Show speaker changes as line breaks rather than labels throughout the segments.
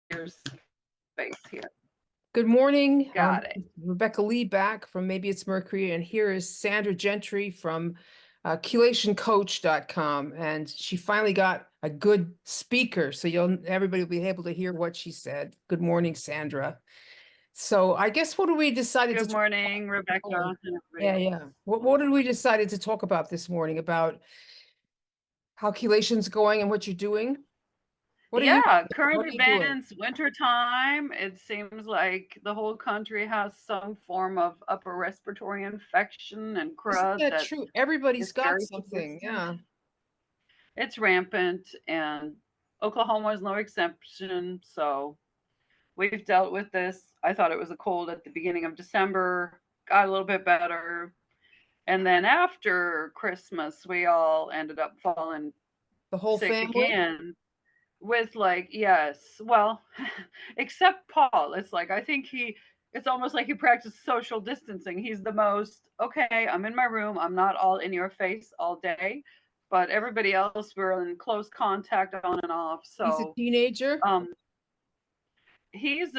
Here's space here.
Good morning.
Got it.
Rebecca Lee back from Maybe It's Mercury, and here is Sandra Gentry from chelationcoach.com, and she finally got a good speaker, so everybody will be able to hear what she said. Good morning, Sandra. So I guess what did we decided
Good morning, Rebecca. And
yeah. What did we decided to talk about this morning about how chelation's going and what you're doing?
Current events, winter time. It seems like the whole country has some form of upper respiratory infection and crud.
Isn't that true? Everybody's got something.
persistent.
Yeah.
It's rampant, and Oklahoma is no exception. So we've dealt with this. I thought it was a cold at the beginning of December, got a little bit better. And then after Christmas, we all ended up falling
The whole
sick
family?
again. With yes, well, except Paul. It's like I think it's almost like he practiced social distancing. He's the most, okay, I'm in my room, I'm not all in your face all day, but everybody else we're in close contact on and off. So
he's a teenager.
He's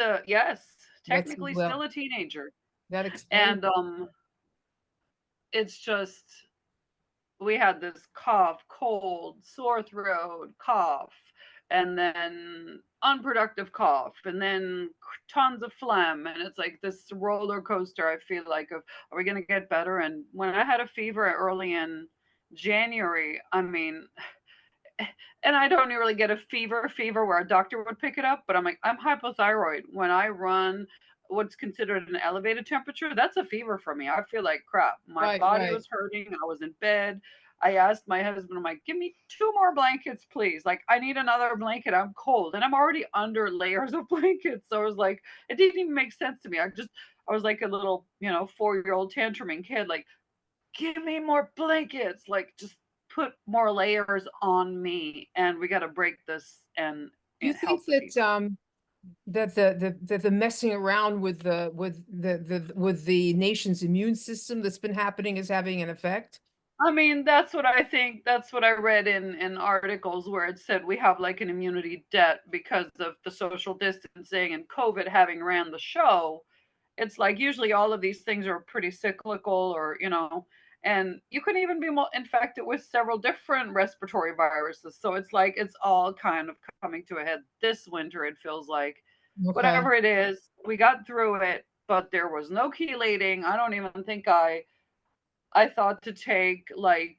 technically still a teenager.
That explains.
And it's just we had this cough, cold, sore throat, cough, and then unproductive cough, and then tons of phlegm, and it's like this roller coaster. I feel like of, are we going to get better? And when I had a fever early in January, I mean, and I don't really get a fever where a doctor would pick it up, but I'm like, I'm hypothyroid. When I run what's considered an elevated temperature, that's a fever for me. I feel like crap. My body was hurting. I was in bed. I asked my husband, I'm like, give me 2 more blankets, please. Like, I need another blanket. I'm cold. And I'm already under layers of blankets. So I was like, it didn't even make sense to me. I was like a little, 4-year-old tantruming kid, like, give me more blankets. Like, just put more layers on me. And we got to break this. And
you think that the messing around with the nation's immune system that's been happening is having an effect?
I mean, that's what I think. That's what I read in articles where it said we have like an immunity debt because of the social distancing and COVID having ran the show. It's like usually all of these things are pretty cyclical, or and you can even be infected with several different respiratory viruses. So it's like it's all kind of coming to a head this winter. It feels like whatever it is, we got through it, but there was no chelating. I don't even think I thought to take like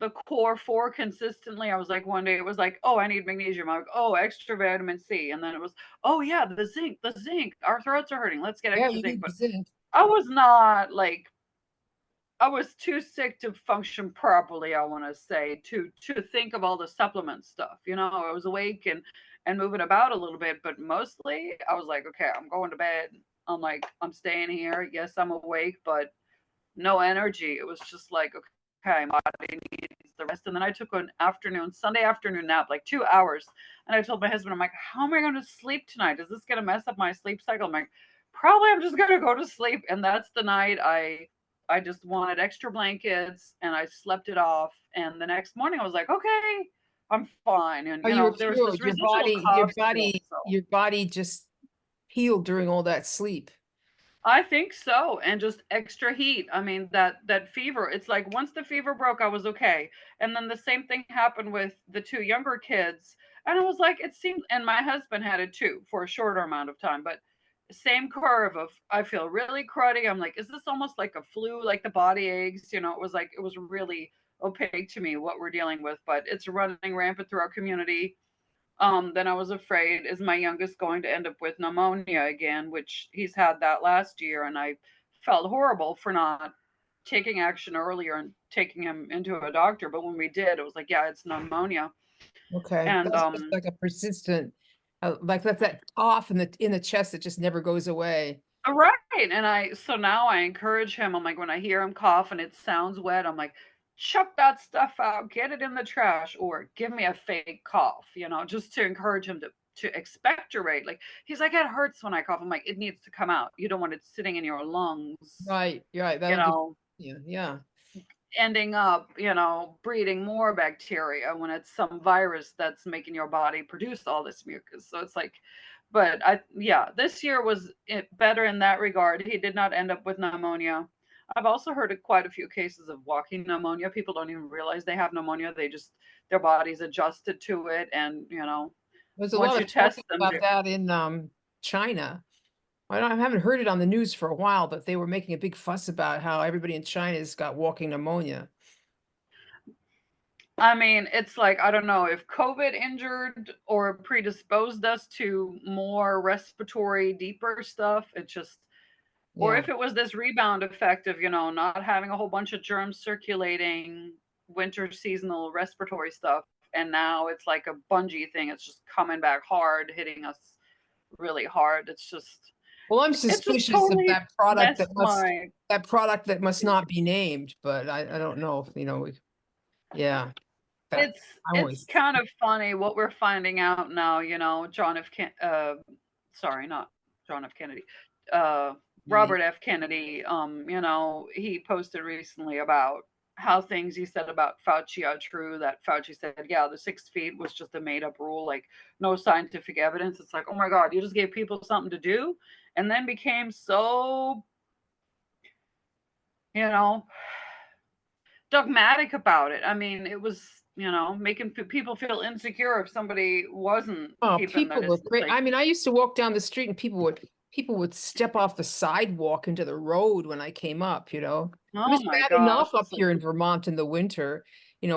the core 4 consistently. I was like, one day it was like, oh, I need magnesium. I'm like, oh, extra vitamin C. And then it was, oh yeah, the zinc. Our throats are hurting. Let's get extra zinc. But I was not like, I was too sick to function properly, I want to say, to think of all the supplement stuff. I was awake and moving about a little bit, but mostly I was like, okay, I'm going to bed. I'm like, I'm staying here. Yes, I'm awake, but no energy. It was just like, okay, my body needs the rest. And then I took an Sunday afternoon nap, like 2 hours. And I told my husband, I'm like, how am I going to sleep tonight? Is this going to mess up my sleep cycle? I'm like, probably I'm just going to go to sleep. And that's the night I just wanted extra blankets and I slept it off. And the next morning I was like, okay, I'm fine. And there was this
your body just healed during all that sleep.
I think so. And just extra heat. I mean, that fever, it's like once the fever broke, I was okay. And then the same thing happened with the 2 younger kids. And I was like, it seemed, and my husband had it too for a shorter amount of time, but same curve of, I feel really cruddy. I'm like, is this almost like a flu, like the body aches? It was like, it was really opaque to me what we're dealing with, but it's running rampant through our community. Then I was afraid, is my youngest going to end up with pneumonia again, which he's had that last year. And I felt horrible for not taking action earlier and taking him into a doctor. But when we did, it was like, yeah, it's pneumonia.
Okay.
And
that's like a persistent Like that cough in the chest that just never goes away.
Right. And so now I encourage him. I'm like, when I hear him cough and it sounds wet, I'm like, chuck that stuff out, get it in the trash, or give me a fake cough, just to encourage him to expectorate. Like he's like, it hurts when I cough. I'm like, it needs to come out. You don't want it sitting in your lungs,
Right, you're right.
you
That'll give
know,
yeah.
ending up, breeding more bacteria when it's some virus that's making your body produce all this mucus. So it's like, but yeah, this year was better in that regard. He did not end up with pneumonia. I've also heard of quite a few cases of walking pneumonia. People don't even realize they have pneumonia. Their body's adjusted to it. And,
There's a
once
lot
you
of talk
test them,
about that in China. I haven't heard it on the news for a while, but they were making a big fuss about how everybody in China's got walking pneumonia.
I mean, it's like, I don't know if COVID injured or predisposed us to more respiratory, deeper stuff. It just, or
Yeah.
if it was this rebound effect of, not having a whole bunch of germs circulating, winter seasonal respiratory stuff. And now it's like a bungee thing. It's just coming back hard, hitting us really hard.
Well, I'm
It's just
suspicious of
totally messed my,
that product that must not be named, but I don't know if, yeah, that I
it's
always,
kind of funny what we're finding out now, sorry, not John F. Kennedy,
yeah.
Robert F. Kennedy, he posted recently about how things he said about Fauci are true, that Fauci said, yeah, the 6 feet was just a made up rule, like no scientific evidence. It's like, oh my God, you just gave people something to do and then became so, you know, dogmatic about it. I mean, it was, making people feel insecure if somebody wasn't
Oh,
keeping their
people were
distance.
great.
Like,
I mean, I used to walk down the street and people would step off the sidewalk into the road when I came up, I mean,
oh
it's
my
bad
gosh,
enough up
it's like
here in Vermont in the winter.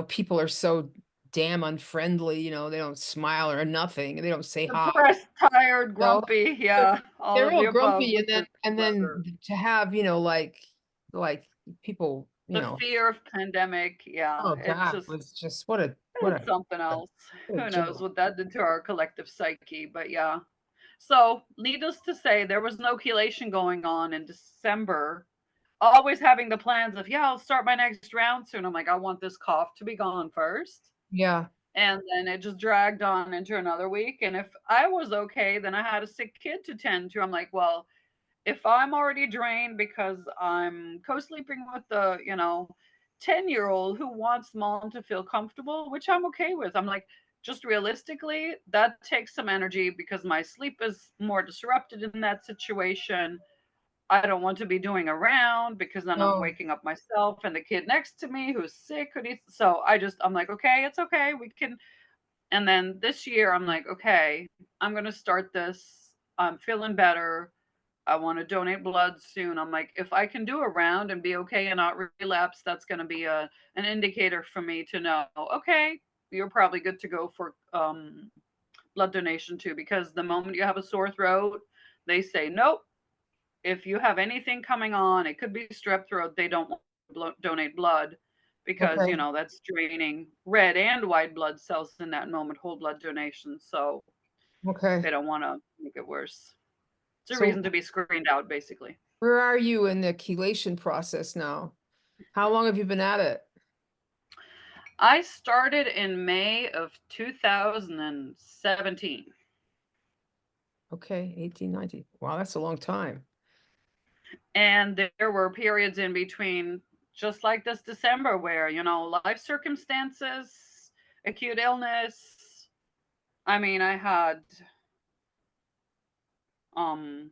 People are so damn unfriendly, they don't smile or nothing, and they don't say hi.
depressed, tired,
No,
grumpy.
they're
Yeah, all
they're
of
all
the above
grumpy,
with
and
this
then
weather.
to have, like people,
The fear of pandemic. Yeah,
oh God, was just what
it's something else.
a
Who knows
joke.
what that did to our collective psyche, but yeah. So, needless to say, there was no chelation going on in December. Always having the plans of, yeah, I'll start my next round soon. I'm like, I want this cough to be gone first.
Yeah.
And then it just dragged on into another week. And if I was okay, then I had a sick kid to tend to. I'm like, well, if I'm already drained because I'm co-sleeping with the, 10-year-old who wants mom to feel comfortable, which I'm okay with. I'm like, just realistically, that takes some energy because my sleep is more disrupted in that situation. I don't want to be doing around because then I'm
No.
waking up myself and the kid next to me who's sick who needs, so I'm like, okay, it's okay. We can. And then this year I'm like, okay, I'm going to start this. I'm feeling better. I want to donate blood soon. I'm like, if I can do a round and be okay and not relapse, that's going to be an indicator for me to know, okay, you're probably good to go for blood donation too. Because the moment you have a sore throat, they say, nope, if you have anything coming on, it could be strep throat. They don't want to donate blood because,
Okay.
that's draining red and white blood cells in that moment, whole blood donation. So
Okay.
they don't want to make it worse. It's a
So
reason to be screened out, basically.
where are you in the chelation process now? How long have you been at it?
I started in May of 2017.
Okay, 18, 19. Wow, that's a long time.
And there were periods in between, just like this December, where, life circumstances, acute illness. I mean, I had um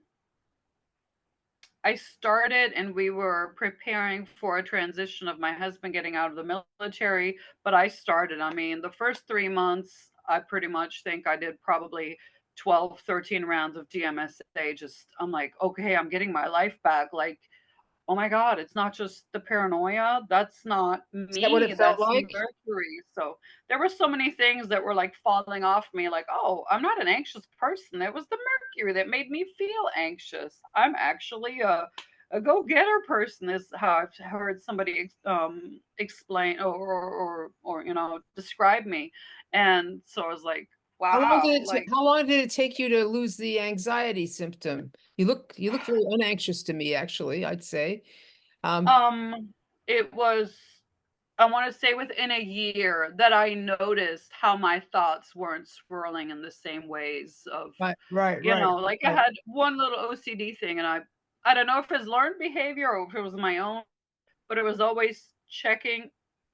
I started and we were preparing for a transition of my husband getting out of the military, but I started. I mean, the first 3 months, I pretty much think I did probably 12, 13 rounds of DMSA. I'm like, okay, I'm getting my life back. Like, oh my God, it's not just the paranoia. That's not
Is that what it
me.
felt
That's
like?
Mercury. So there were so many things that were like falling off me. Like, oh, I'm not an anxious person. It was the Mercury that made me feel anxious. I'm actually a go-getter person, is how I've heard somebody explain or describe me. And so I was like, wow, like,
How long did it take you to lose the anxiety symptom? You look very unanxious to me, actually, I'd say. Um,
it was, I want to say within a year that I noticed how my thoughts weren't swirling in the same ways of,
right,
like I
right.
had one little OCD thing, and I don't know if it's learned behavior or if it was my own, but it was always checking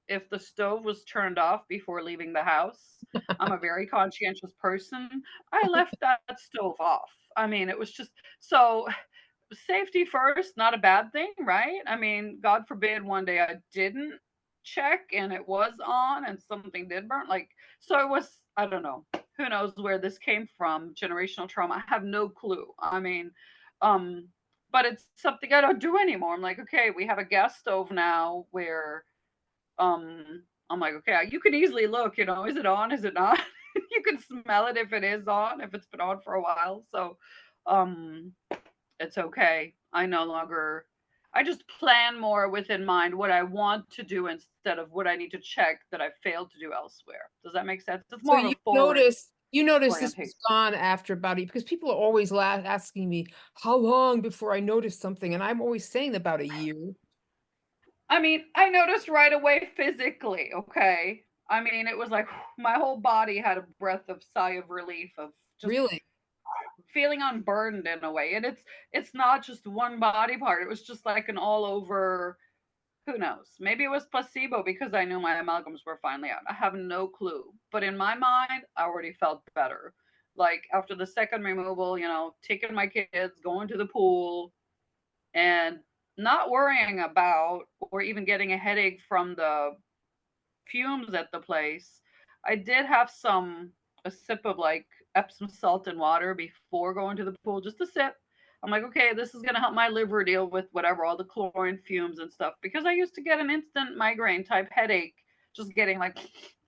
if the stove was turned off before leaving the house. I'm a very conscientious person. I left that stove off. I mean, it was just so safety first, not a bad thing, right? I mean, God forbid one day I didn't check and it was on and something did burn. Like, so it was, I don't know. Who knows where this came from? Generational trauma. I have no clue. I mean, um, but it's something I don't do anymore. I'm like, okay, we have a gas stove now where I'm like, okay, you can easily look, is it on? Is it not? You can smell it if it is on, if it's been on for a while. So um it's okay. I no longer, I just plan more within mind what I want to do instead of what I need to check that I failed to do elsewhere. Does that make sense? It's
So
more of a forward
you noticed this
orientation.
was gone after about because people are always asking me how long before I notice something, and I'm always saying about a year.
I mean, I noticed right away physically, okay? I mean, it was like my whole body had a breath of sigh of relief of just
Really?
feeling unburdened in a way. And it's not just one body part. It was just like an all over, who knows? Maybe it was placebo because I knew my amalgams were finally out. I have no clue. But in my mind, I already felt better. Like after the second removal, taking my kids, going to the pool, and not worrying about or even getting a headache from the fumes at the place. I did have a sip of like Epsom salt and water before going to the pool, just a sip. I'm like, okay, this is gonna help my liver deal with whatever, all the chlorine fumes and stuff. Because I used to get an instant migraine type headache just getting like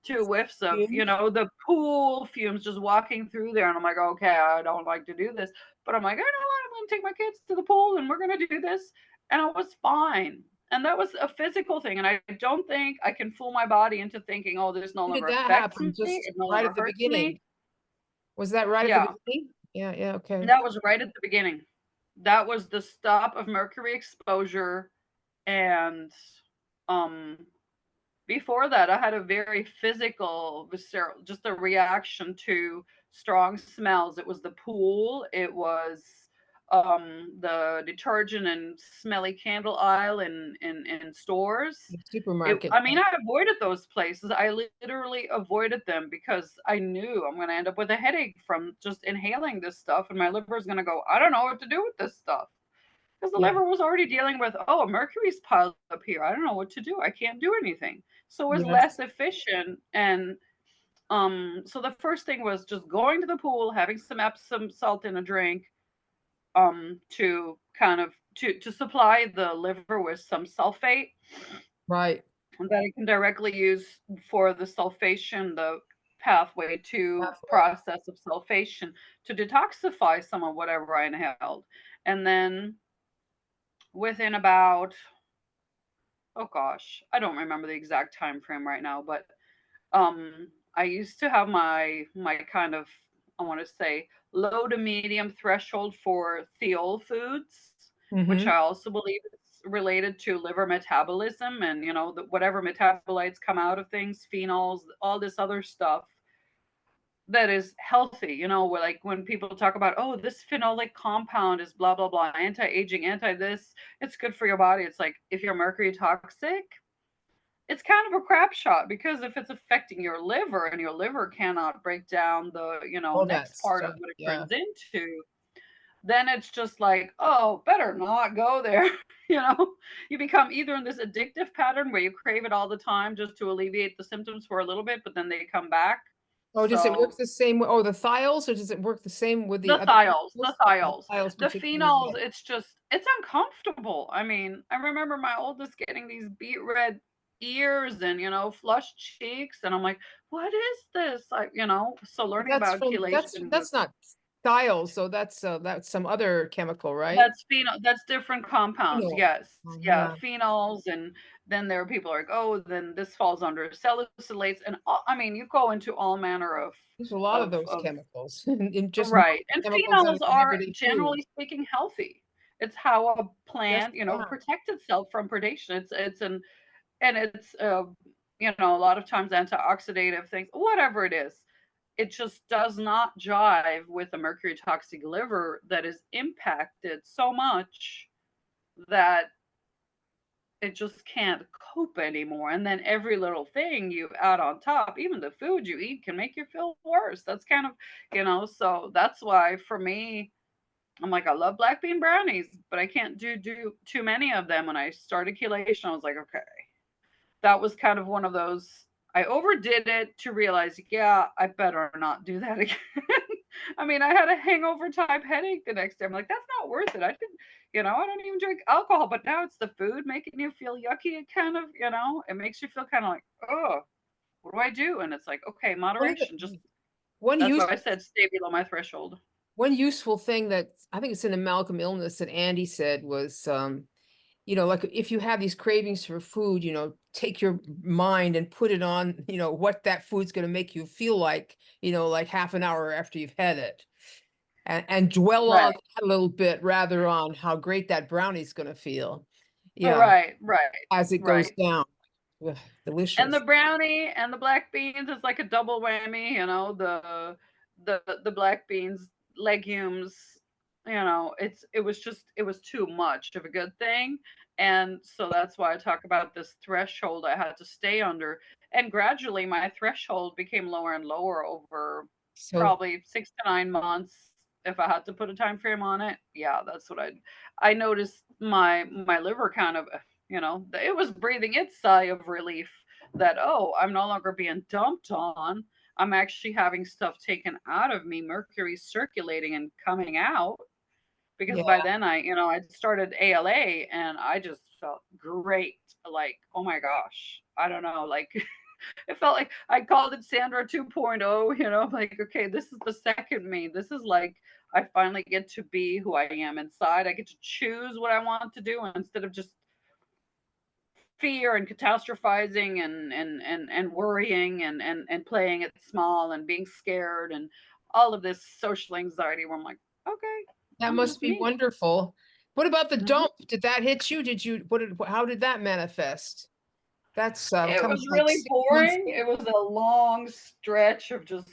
two whiffs of,
Fumes?
the pool fumes just walking through there. And I'm like, okay, I don't like to do this. But I'm like, I know what, I'm gonna take my kids to the pool and we're gonna do this. And I was fine. And that was a physical thing. And I don't think I can fool my body into thinking, oh, this no
When did
longer
that
affects me.
happen? Just
It no
right
longer
at the
hurts me.
beginning. Was that right at the
Yeah,
beginning? Yeah, yeah, okay.
that was right at the beginning. That was the stop of mercury exposure. And um, before that, I had a very physical, visceral, just a reaction to strong smells. It was the pool. It was the detergent and smelly candle aisle in stores.
Supermarket.
I mean, I avoided those places. I literally avoided them because I knew I'm going to end up with a headache from just inhaling this stuff, and my liver is going to go, I don't know what to do with this stuff. Because the
Yeah,
liver was already dealing with, oh, mercury's piled up here. I don't know what to do. I can't do anything. So it was
yes.
less efficient. And so the first thing was just going to the pool, having some Epsom salt in a drink, to kind of to supply the liver with some sulfate
Right.
that it can directly use for the sulfation, the pathway to
Halfway.
process of sulfation to detoxify some of whatever I inhaled. And then within about, oh gosh, I don't remember the exact time frame right now, but I used to have my kind of, I want to say, low to medium threshold for thiol foods, which
Mm-hmm.
I also believe is related to liver metabolism and whatever metabolites come out of things, phenols, all this other stuff that is healthy. Where like when people talk about, oh, this phenolic compound is blah blah blah, anti-aging, anti this, it's good for your body. It's like if you're mercury toxic, it's kind of a crap shot because if it's affecting your liver and your liver cannot break down the
All that
next part of
stuff.
what it
Yeah.
turns into, then it's just like, oh, better not go there. you know you become either in this addictive pattern where you crave it all the time just to alleviate the symptoms for a little bit, but then they come back.
Oh, does it work
So
the same way? Oh, the thiols, or does it work the same with the
the
other
thiols, the
chemicals? The
thiols,
thiols
the
particularly.
phenols, it's uncomfortable. I mean, I remember my oldest getting these beet red ears and flushed cheeks, and I'm like, what is this? Like, so
But
learning about chelation with,
that's not. Thiol, so that's some other chemical, right?
That's phenol, that's different compounds,
Phenol.
yes.
Oh,
Yeah,
yeah.
phenols, and then there are people like, "Oh, then this falls under salicylates," and all, I mean, you go into all manner
There's a lot of those
of
chemicals and just more
right, and
chemicals that are
phenols
in
are,
everyday food.
generally speaking, healthy. It's how a
Yes,
plant,
they are.
protects itself from predation. It's an and it's, a lot of times antioxidative things, whatever it is. It just does not jive with a mercury toxic liver that is impacted so much that it just can't cope anymore. And then every little thing you add on top, even the food you eat, can make you feel worse. That's kind of, so that's why for me, I'm like, I love black bean brownies, but I can't do too many of them. When I started chelation, I was like, okay, that was kind of one of those. I overdid it to realize, yeah, I better not do that again. I mean, I had a hangover type headache the next day. I'm like, that's not worth it. I didn't, I don't even drink alcohol, but now it's the food making you feel yucky. It kind of, it makes you feel kind of like, oh, what do I do? And it's like, okay,
One of
moderation. Just
the one
that's why
use
I said stay below my threshold.
one useful thing that I think it's in the Malcolm Illness that Andy said was, like if you have these cravings for food, take your mind and put it on, what that food's going to make you feel like half an hour after you've had it. And dwell on
Right.
that a little bit rather on how great that brownie's going to feel. Yeah,
Right. Right.
as it goes
Right.
down. Ugh,
And the
delicious.
brownie and the black beans is like a double whammy, the black beans, legumes, it was too much of a good thing. And so that's why I talk about this threshold I had to stay under. And gradually my threshold became lower and lower over
So
probably 6 to 9 months. If I had to put a time frame on it, yeah, that's what I noticed my liver kind of, it was breathing its sigh of relief that, oh, I'm no longer being dumped on. I'm actually having stuff taken out of me, mercury circulating and coming out. Because
yeah,
by then I started ALA and I just felt great. Like, oh my gosh, I don't know, like it felt like I called it Sandra 2.0, like, okay, this is the second me. This is like I finally get to be who I am inside. I get to choose what I want to do instead of just fear and catastrophizing and worrying and playing it small and being scared and all of this social anxiety where I'm like, okay,
that
I'm
must
just
be
me.
wonderful. What about the
Hmm.
dump? Did that hit you? How did that manifest? That's
It
kind of
was
like
really
6 months.
boring. It was a long stretch of just.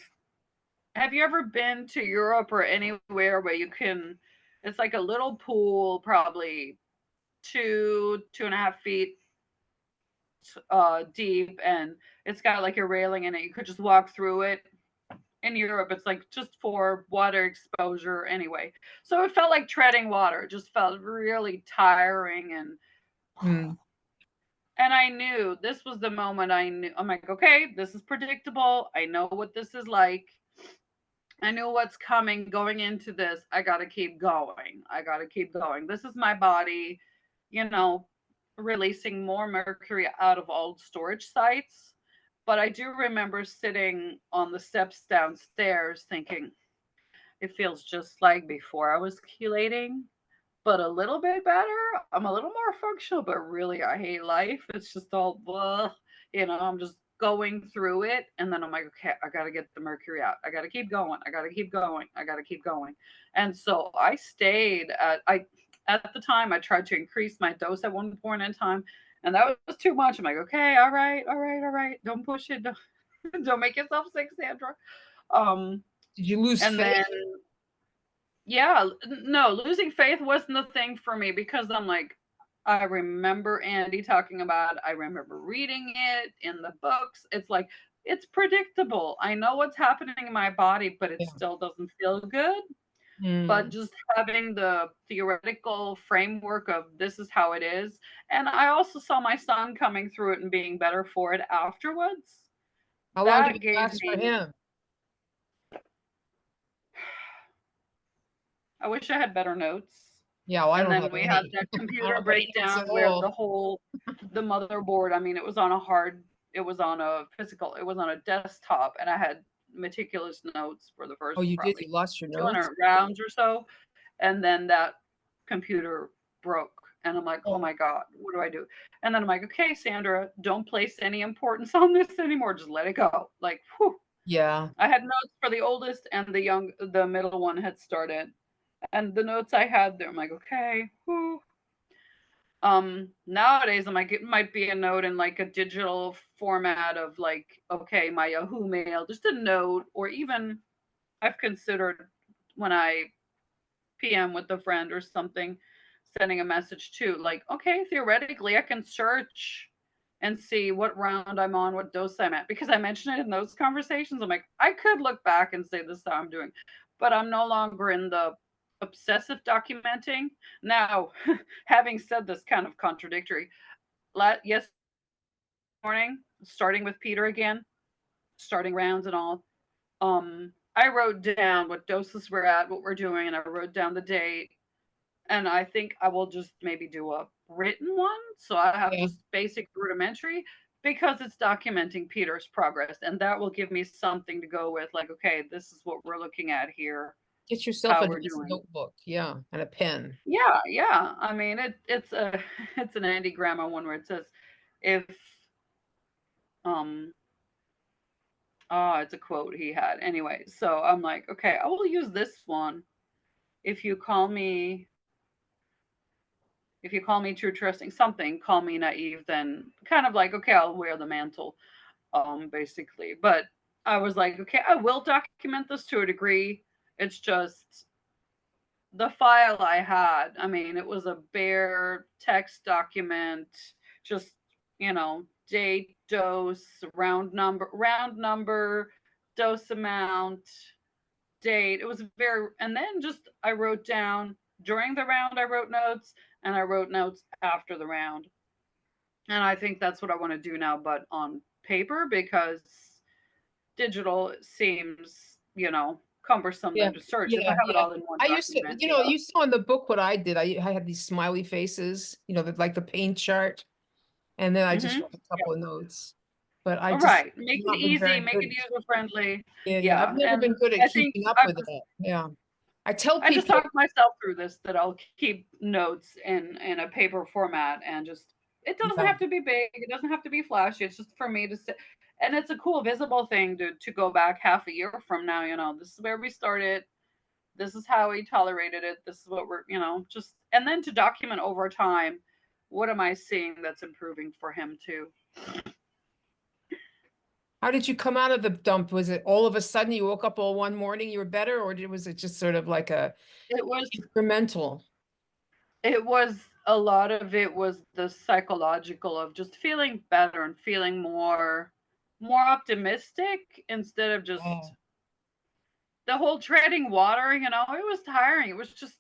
Have you ever been to Europe or anywhere where you can? It's like a little pool, probably 2.5 feet deep, and it's got like a railing in it. You could just walk through it. In Europe, it's like just for water exposure anyway. So it felt like treading water. It just felt really tiring
Hmm.
and I knew this was the moment I knew I'm like, okay, this is predictable. I know what this is like. I knew what's coming going into this. I got to keep going. I got to keep going. This is my body, you know, releasing more mercury out of old storage sites. But I do remember sitting on the steps downstairs thinking, it feels just like before I was chelating, but a little bit better. I'm a little more functional, but really, I hate life. It's just all, blah, I'm just going through it. And then I'm like, okay, I got to get the mercury out. I got to keep going. I got to keep going. I got to keep going. And so I stayed at the time, I tried to increase my dose at one point in time. And that was too much. I'm like, okay, all right, all right, all right. Don't push it. Don't make yourself sick, Sandra. Um,
Did you lose
and
faith?
then yeah, no, losing faith wasn't the thing for me because I'm like, I remember Andy talking about it. I remember reading it in the books. It's like, it's predictable. I know what's happening in my body, but it
Yeah.
still doesn't feel good. But
Hmm.
just having the theoretical framework of this is how it is. And I also saw my son coming through it and being better for it afterwards.
How long did
That
it
gave
last for
me,
him?
I wish I had better notes.
Yeah, well, I
And
don't
then
have
we had
any.
that
I don't
computer
have any notes
breakdown
at
where
all.
the motherboard, I mean, it was on a desktop and I had meticulous notes for the
Oh,
first
you did? You
probably
lost your notes?
200 rounds or so, and then that computer broke. And I'm like, oh
Oh,
my God, what do I do? And then I'm like, okay, Sandra, don't place any importance on this anymore. Just let it go. Like, whew.
yeah.
I had notes for the oldest and the middle one had started. And the notes I had there, I'm like, okay, whew. Nowadays I'm like, it might be a note in like a digital format of like, okay, my Yahoo mail, just a note, or even I've considered when I PM with a friend or something, sending a message too. Like, okay, theoretically, I can search and see what round I'm on, what dose I'm at, because I mentioned it in those conversations. I'm like, I could look back and say this is how I'm doing, but I'm no longer in the obsessive documenting. Now, having said this, kind of contradictory. Yes, morning, starting with Peter again, starting rounds and all. I wrote down what doses we're at, what we're doing, and I wrote down the date. And I think I will just maybe do a written one. So I have
Yeah.
just basic rudimentary because it's documenting Peter's progress. And that will give me something to go with, like, okay, this is what we're looking at here,
Get yourself
how
a
we're
nice
doing.
notebook. Yeah. And a pen.
Yeah, yeah. I mean, it's a it's an Andy Grammer one where it says if um it's a quote he had. Anyway, so I'm like, okay, I will use this one. If you call me if you call me too trusting something, call me naive, then kind of like, okay, I'll wear the mantle, basically. But I was like, okay, I will document this to a degree. It's just the file I had. I mean, it was a bare text document, just, date, dose, round number, dose amount, date. It was very, and then just I wrote down during the round, I wrote notes, and I wrote notes after the round. And I think that's what I want to do now, but on paper, because digital seems, cumbersome
Yeah.
then to search. If I
Yeah.
have it
Yeah.
all in one
I used to,
document,
you saw in the book what I did. I had these smiley faces, like the pain chart. And then I just
Mm-hmm.
wrote a couple of notes. But I
All
just
right. Make it
not been
easy,
very
make it
good.
user friendly.
Yeah, yeah. I've
Yeah.
never been
And
good at
I think
keeping up
I
with
was
that. Yeah. I tell
I just
people,
talked myself through this that I'll keep notes in a paper format and just it doesn't
yeah,
have to be big, it doesn't have to be flashy. It's just for me to sit, and it's a cool visible thing to go back half a year from now, this is where we started. This is how we tolerated it. This is what we're, just and then to document over time, what am I seeing that's improving for him too?
how did you come out of the dump? Was it all of a sudden you woke up all one morning, you were better, or was it just sort of like a
It was
incremental?
It was a lot of it was the psychological of just feeling better and feeling more optimistic instead of just
Oh,
the whole treading water, it was tiring. It was just,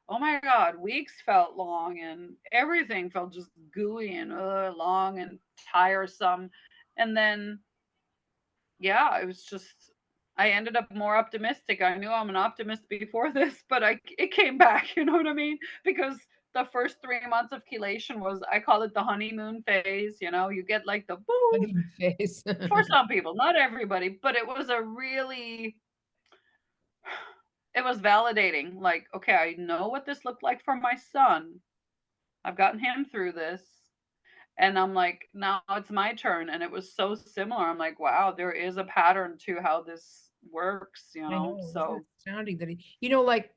oh my God, weeks felt long and everything felt just gooey and long and tiresome. And then, yeah, it was just, I ended up more optimistic. I knew I'm an optimist before this, but it came back, you know what I mean? Because the first 3 months of chelation was, I call it the honeymoon phase. You get like the boo
honeymoon phase.
for some people, not everybody, but it was it was validating. Like, okay, I know what this looked like for my son. I've gotten him through this. And I'm like, now it's my turn. And it was so similar. I'm like, wow, there is a pattern to how this works,
I know, isn't
So
it astounding that like,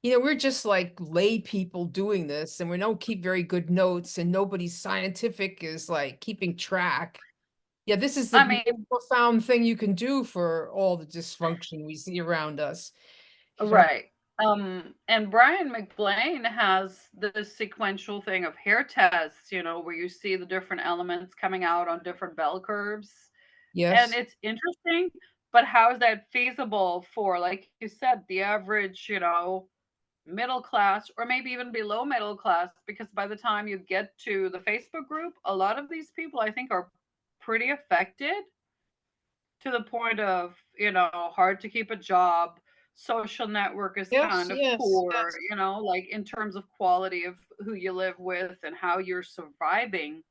we're just like lay people doing this and we don't keep very good notes and nobody's scientific is like keeping track. Yeah, this is the
I
most
mean,
profound thing you can do for all the dysfunction we see around us. You know,
right. And Brian McBlain has this sequential thing of hair tests, where you see the different elements coming out on different bell curves. And
yes.
it's interesting, but how is that feasible for, like you said, the average, middle class or maybe even below middle class? Because by the time you get to the Facebook group, a lot of these people I think are pretty affected to the point of, hard to keep a job. Social network is
Yes,
kind of
yes,
poor,
yes.
like in terms of quality of who you live with and how you're surviving.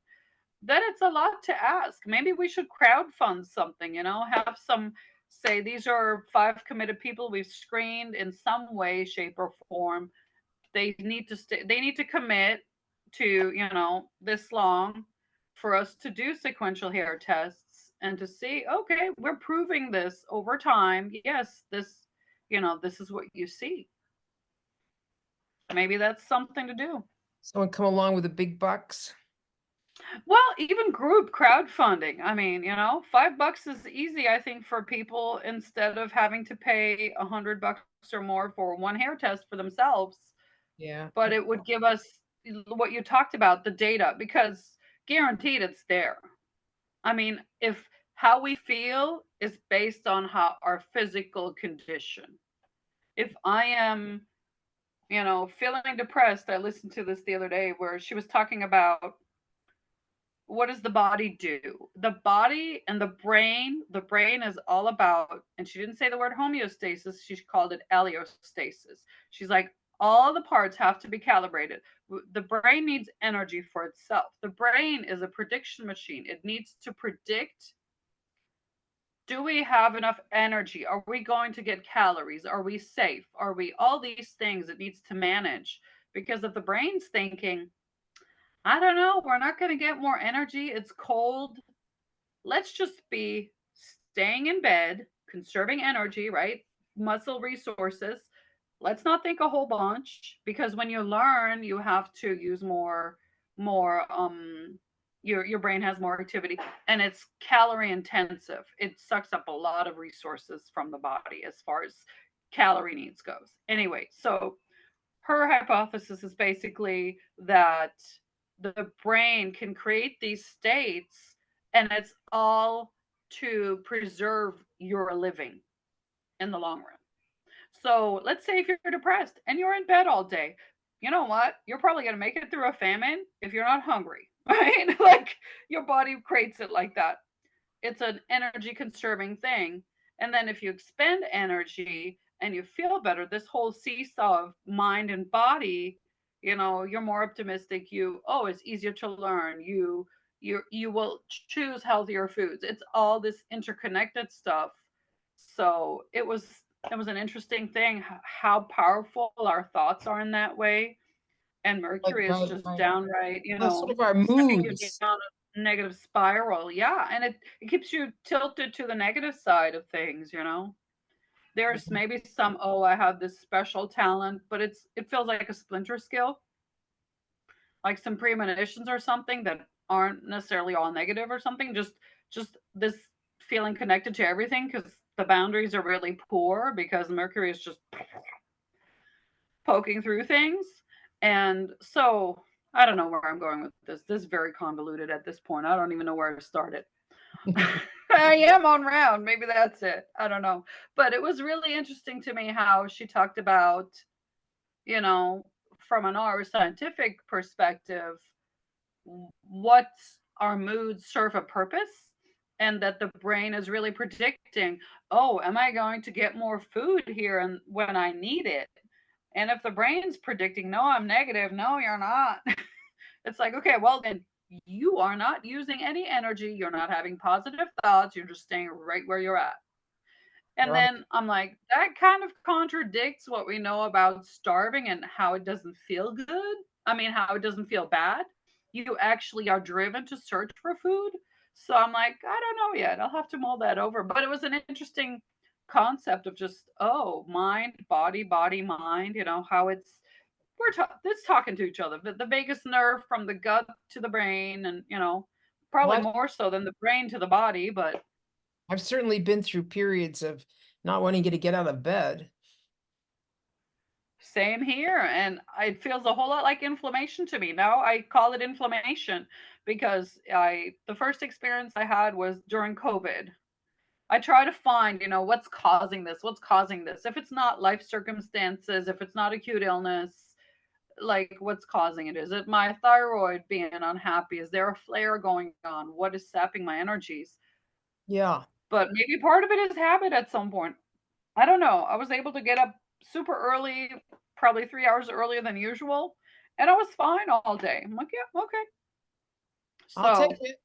that it's a lot to ask. Maybe we should crowdfund something, have some say these are 5 committed people we've screened in some way, shape, or form. They need to commit to, this long for us to do sequential hair tests and to see, okay, we're proving this over time. Yes, this is what you see. Maybe that's something to do.
Someone come along with the big bucks.
Well, even group crowdfunding. I mean, $5 is easy, I think, for people instead of having to pay $100 or more for one hair test for themselves.
Yeah.
But it would give us what you talked about, the data, because guaranteed it's there. I mean, if how we feel is based on how our physical condition. If I am, feeling depressed, I listened to this the other day where she was talking about what does the body do? The body and the brain is all about, and she didn't say the word homeostasis, she called it allostasis. She's like, all the parts have to be calibrated. The brain needs energy for itself. The brain is a prediction machine. It needs to predict, do we have enough energy? Are we going to get calories? Are we safe? Are we all these things it needs to manage? Because if the brain's thinking, I don't know, we're not going to get more energy, it's cold, let's just be staying in bed, conserving energy, right? Muscle resources. Let's not think a whole bunch, because when you learn, you have to use more your brain has more activity, and it's calorie intensive. It sucks up a lot of resources from the body as far as calorie needs goes. Anyway, so her hypothesis is basically that the brain can create these states, and it's all to preserve your living in the long run. So let's say if you're depressed and you're in bed all day, you know what? You're probably going to make it through a famine if you're not hungry, right? Like your body creates it like that. It's an energy conserving thing. And then if you expend energy and you feel better, this whole seesaw of mind and body, you're more optimistic. It's easier to learn. You will choose healthier foods. It's all this interconnected stuff. So it was an interesting thing how powerful our thoughts are in that way. And
Like,
Mercury is
right,
just
right.
downright,
Well, sort of our
sending you
moods.
down a negative spiral. Yeah. And it keeps you tilted to the negative side of things. There's
Mhm.
maybe some, I have this special talent, but it feels like a splinter skill, like some premonitions or something that aren't necessarily all negative or something. Just this feeling connected to everything because the boundaries are really poor because Mercury is just poking through things. And so I don't know where I'm going with this. This is very convoluted at this point. I don't even know where to start it. I am on round. Maybe that's it. I don't know. But it was really interesting to me how she talked about, you know, from an our scientific perspective, what our moods serve a purpose, and that the brain is really predicting, oh, am I going to get more food here and when I need it? And if the brain's predicting, no, I'm negative, no, you're not. It's like, okay, well, then you are not using any energy. You're not having positive thoughts. You're just staying right where you're at. And
Right.
then I'm like, that kind of contradicts what we know about starving and how it doesn't feel good. I mean, how it doesn't feel bad. You actually are driven to search for food. So I'm like, I don't know yet. I'll have to mull that over. But it was an interesting concept of just, mind, body, mind, how it's talking to each other. The vagus nerve from the gut to the brain, and
Well,
probably more so than the brain to the body, but
I've certainly been through periods of not wanting you to get out of bed.
same here. And it feels a whole lot like inflammation to me. Now I call it inflammation because the first experience I had was during COVID. I try to find, what's causing this? What's causing this? If it's not life circumstances, if it's not acute illness, like what's causing it? Is it my thyroid being unhappy? Is there a flare going on? What is sapping my energies?
Yeah.
But maybe part of it is habit at some point. I don't know. I was able to get up super early, probably 3 hours earlier than usual, and I was fine all day. I'm like, yeah, okay.
I'll take
So,
it.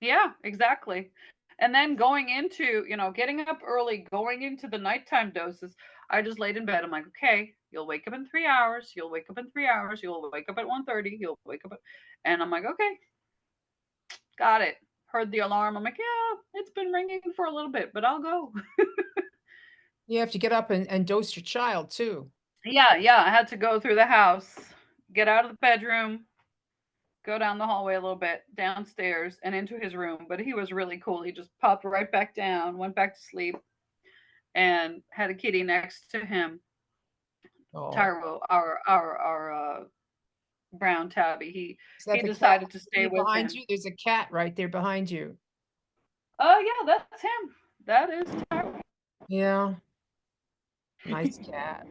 yeah, exactly. And then going into, getting up early, going into the nighttime doses, I just laid in bed. I'm like, okay, you'll wake up in 3 hours. You'll wake up in 3 hours. You'll wake up at 1:30. You'll wake up and I'm like, okay, got it. Heard the alarm. I'm like, yeah, it's been ringing for a little bit, but I'll go.
You have to get up and dose your child too.
Yeah, yeah. I had to go through the house, get out of the bedroom, go down the hallway a little bit, downstairs, and into his room. But he was really cool. He just popped right back down, went back to sleep, and had a kitty next to him.
Oh,
Tyrell, our brown tabby. He
is that
he
the cat
decided to stay with
behind
him.
you? There's a cat right there behind you.
Oh yeah, that's him. That is Tyrell.
Yeah, nice cat.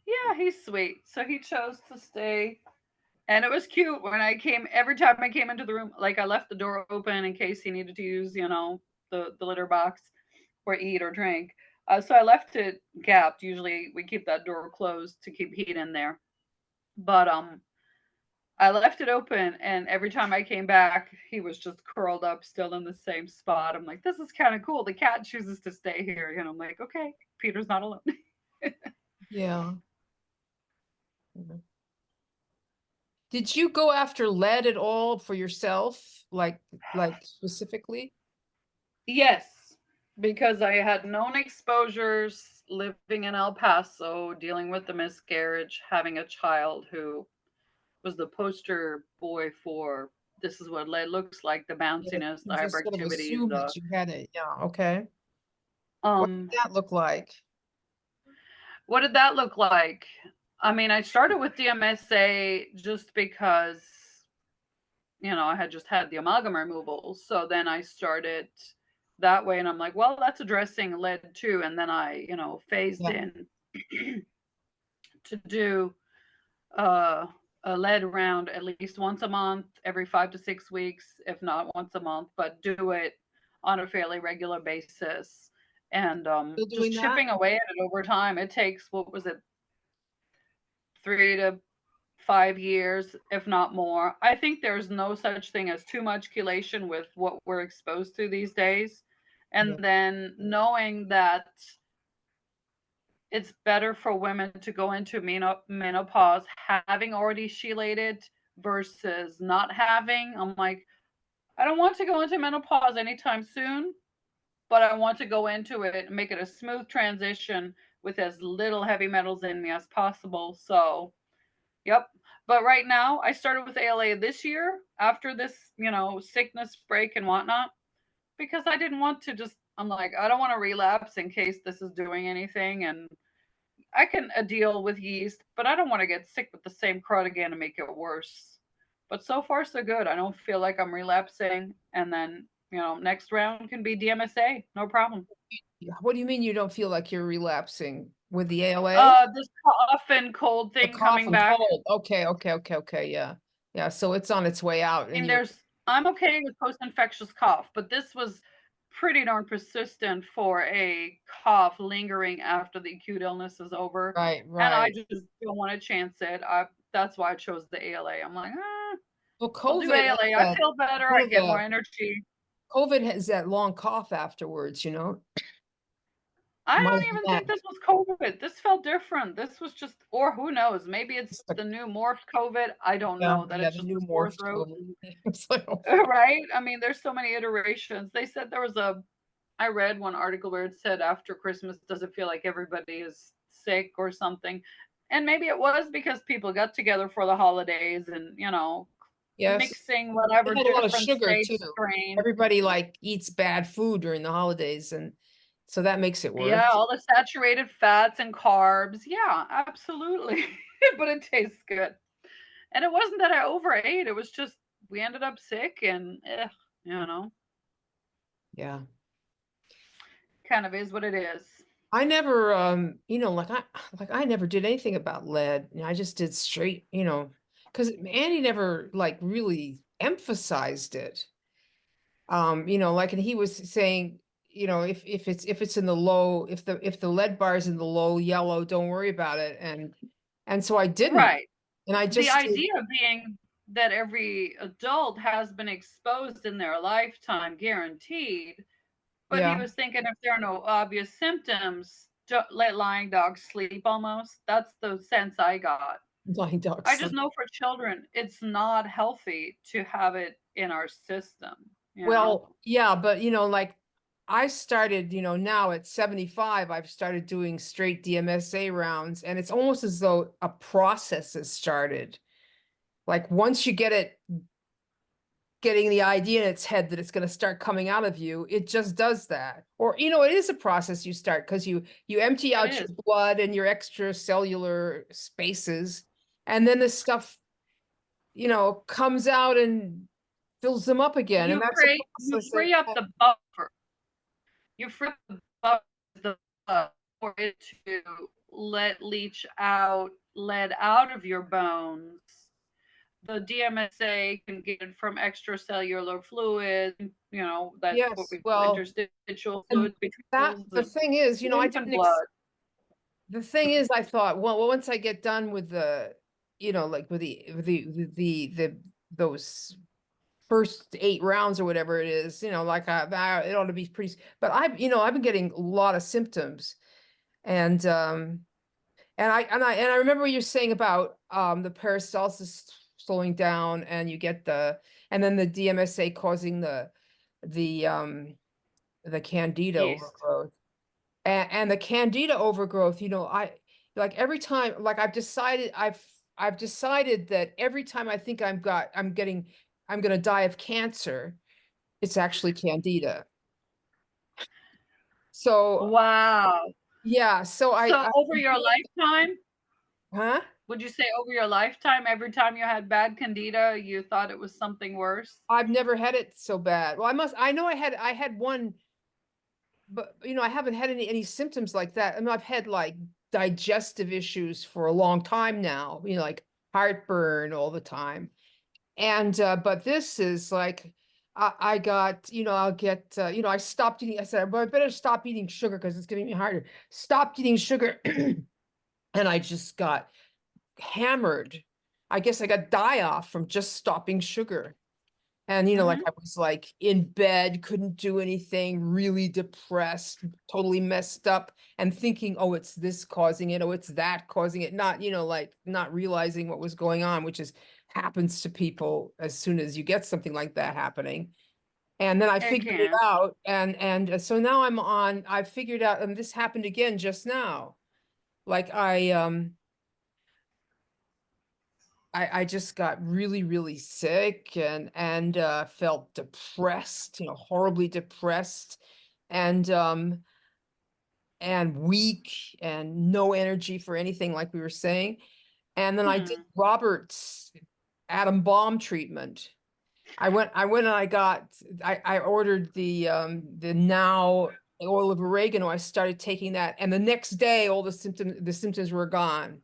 Yeah, he's sweet. So he chose to stay. And it was cute when I came, every time I came into the room, like I left the door open in case he needed to use, the litter box or eat or drink. So I left it gapped. Usually we keep that door closed to keep heat in there. But I left it open, and every time I came back, he was just curled up, still in the same spot. I'm like, this is kind of cool. The cat chooses to stay here, and I'm like, okay, Peter's not alone.
Yeah. Mhm. Did you go after lead at all for yourself? Like specifically?
Yes, because I had known exposures living in El Paso, dealing with the miscarriage, having a child who was the poster boy for this is what lead looks like, the
Yeah,
bounciness, the
you just sort of
hyperactivity,
assumed that you had it. Yeah, okay. What
um
did that look like?
what did that look like? I mean, I started with DMSA just because I had just had the amalgam removal. So then I started that way, and I'm like, well, that's addressing lead too. And then I, phased
Yeah.
in to do uh, a lead round at least once a month, every 5 to 6 weeks, if not once a month, but do it on a fairly regular basis. And
Still
just
doing that?
chipping away at it over time. It takes, what was it, 3 to 5 years, if not more. I think there's no such thing as too much chelation with what we're exposed to these days.
Yeah.
And then knowing that it's better for women to go into menopause having already chelated versus not having. I'm like, I don't want to go into menopause anytime soon, but I want to go into it and make it a smooth transition with as little heavy metals in me as possible. So, yep. But right now, I started with ALA this year after this, sickness break and whatnot, because I didn't want to just, I'm like, I don't want to relapse in case this is doing anything. And I can deal with yeast, but I don't want to get sick with the same crud again and make it worse. But so far, so good. I don't feel like I'm relapsing. And then, next round can be DMSA. No problem.
What do you mean you don't feel like you're relapsing with the ALA?
This cough and cold
The
thing
cough
coming
and
back.
cold. Okay, okay, okay, okay. Yeah. Yeah. So it's on its way out and
And
you're
I'm okay with post-infectious cough, but this was pretty darn persistent for a cough lingering after the acute illness is over.
right,
And I
right.
just don't want to chance it. That's why I chose the ALA. I'm like,
Well,
I'll do
COVID has
ALA. I
that
feel better.
sort
I
of
get more
a
energy.
COVID has that long cough afterwards,
I
Might
don't
be
even
that.
think this was COVID. This felt different. This was just, or who knows? Maybe it's
It's like,
the new morphed COVID. I don't
yeah,
know that
yeah,
it's
the
just
new
a sore
morphed
throat.
COVID. It's like, oh,
Right? I mean, there's so many iterations. They said I read one article where it said after Christmas, does it feel like everybody is sick or something? And maybe it was because people got together for the holidays and,
yes.
mixing
They
whatever
had a lot of
different
sugar too.
states, strains.
Everybody like eats bad food during the holidays, and so that makes it
Yeah,
worse.
all the saturated fats and carbs. Yeah, absolutely. But it tastes good. And it wasn't that I overate. It was just we ended up sick and you know,
Yeah.
kind of is what it is.
I never like I never did anything about lead. I just did straight, because Andy never like really emphasized it. Like and he was saying, if it's in the low, if the lead bar is in the low yellow, don't worry about it. And so I didn't.
Right.
And I
The
just did,
idea being that every adult has been exposed in their lifetime, guaranteed. But he
Yeah.
was thinking if there are no obvious symptoms, don't let lying dogs sleep almost. That's the sense I got.
Blind dog
I just
sleep.
know for children, it's not healthy to have it in our system, you know?
Well, yeah, but like I started, now at 75, I've started doing straight DMSA rounds, and it's almost as though a process has started. Like once you get it getting the idea in its head that it's going to start coming out of you, it just does that. Or, it is a process you start because you empty
It
out
is.
your blood and your extracellular spaces, and then this stuff, comes out and fills them up again. And that's a
You
process
free up the buffer. You free up the buffer, the for it to let out of your bones. The DMSA can get it from extracellular fluid, that's what
yes,
we call
well,
interstitial
and
fluid between
that the
the
thing is,
lymph and blood.
the thing is, I thought, well, once I get done with like with those first 8 rounds or whatever it is, like it ought to be pretty, but I've been getting a lot of symptoms, and I remember what you're saying about the peristalsis slowing down, and you get and then the DMSA causing the um the candida
Yeast.
overgrowth. And the candida overgrowth, I like every time, like I've decided that every time I think I'm gonna die of cancer, it's actually candida. So
Wow.
yeah, so
So over your
doing,
lifetime,
huh?
would you say over your lifetime, every time you had bad candida, you thought it was something worse?
I've never had it so bad. Well, I know I had one, but I haven't had any symptoms like that. I mean, I've had like digestive issues for a long time now, like heartburn all the time. And but this is like I got, I'll get I stopped eating. I said, well, I better stop eating sugar because it's getting me harder. Stopped eating sugar and I just got hammered. I guess I got die off from just stopping sugar. And like
Hmm.
I was like in bed, couldn't do anything, really depressed, totally messed up, and thinking, oh, it's this causing it, oh, it's that causing it, not, like not realizing what was going on, which is happens to people as soon as you get something like that happening. And then I
It
figured it
can.
out, and so now I figured out, and this happened again just now. Like I just got really, really sick, and felt depressed, horribly depressed, and and weak and no energy for anything, like we were saying. And then I did
Hmm.
Robert's atom bomb treatment. I went and I ordered the now oil of oregano. I started taking that, and the next day all the symptoms were gone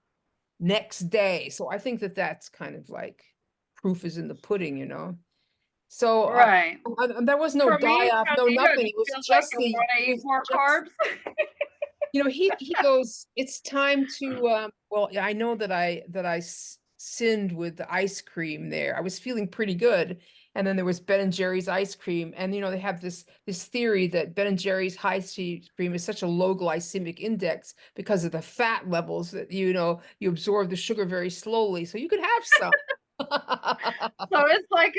next day. So I think that that's kind of like proof is in the pudding. So
Right.
there was no
For
die
me,
off, no
candida
nothing.
just feels like you want to
It
eat
was
more
just,
carbs.
he goes, it's time to, well, yeah, I know that I sinned with the ice cream there. I was feeling pretty good. And then there was Ben and Jerry's ice cream. And, they have this theory that Ben and Jerry's ice cream is such a low glycemic index because of the fat levels that, you absorb the sugar very slowly. So you could have some.
So it's like